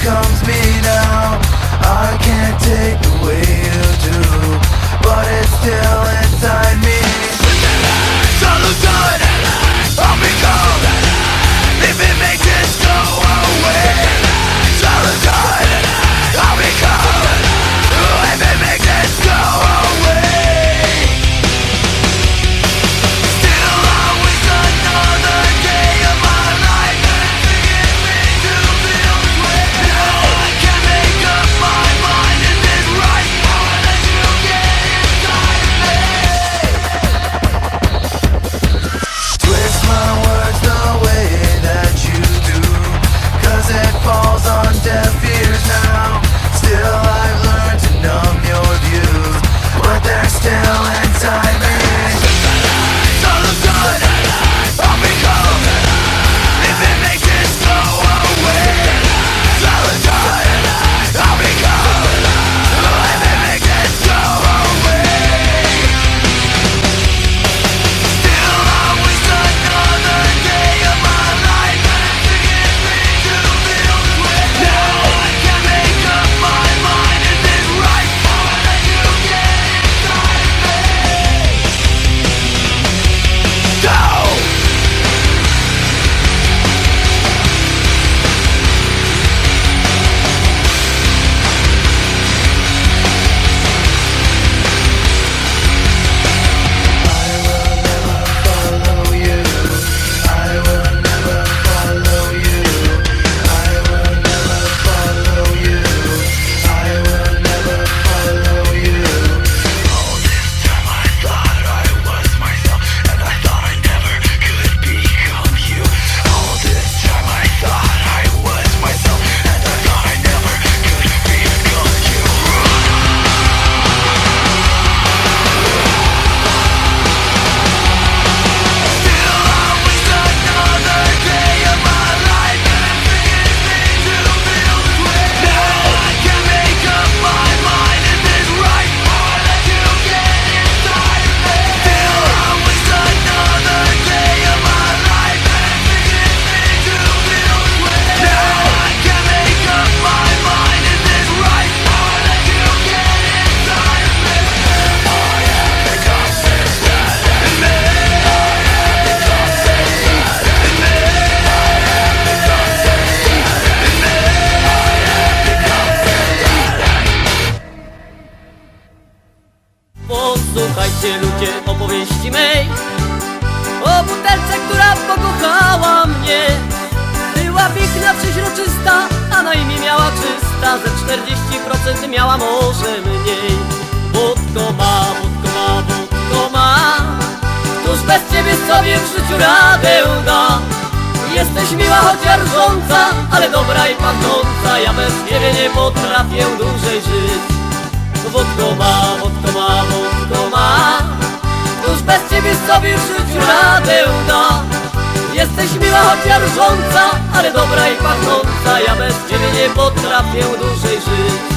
becomes me now. I can't take the weight of doom, but it's still inside me. Solution, I'll become. If it makes it go away. Solution, I'll become. If it makes it go away. Still always another day of my life. Forgive me to feel this way. Now I can make up my mind. Is this right? Or let you get inside of me? Twist my words the way that you do, 'cause it falls on deaf ears now. Still I've learned to numb your views, but they're still inside me. Solution, I'll become. If it makes it go away. Solution, I'll become. If it makes it go away. Still always another day of my life. Forgive me to feel this way. Now I can make up my mind. Is this right? Or let you get inside of me? Go! Follow you. I will never follow you. I will never follow you. I will never follow you. All this time I thought I was myself, and I thought I never could become you. All this time I thought I was myself, and I thought I never could become you. Still always another day of my life. Forgive me to feel this way. Now I can make up my mind. Is this right? Or let you get inside of me? Still always another day of my life. Forgive me to feel this way. Now I can make up my mind. Is this right? Or let you get inside of me? I have become sad in me. Posłuchajcie ludzie opowieści mej o butelce, która pokochała mnie. Była piękna, przeźroczysta, a na imię miała czysta. Ze 40% miała może mniej. Wódko ma, wódko ma, wódko ma. Któż bez ciebie sobie w życiu radę da? Jesteś miła, chociaż rżąca, ale dobra i pachnąca. Ja bez ciebie nie potrafię dłużej żyć. Wódko ma, wódko ma, wódko ma. Któż bez ciebie sobie w życiu radę da? Jesteś miła, chociaż rżąca, ale dobra i pachnąca. Ja bez ciebie nie potrafię dłużej żyć.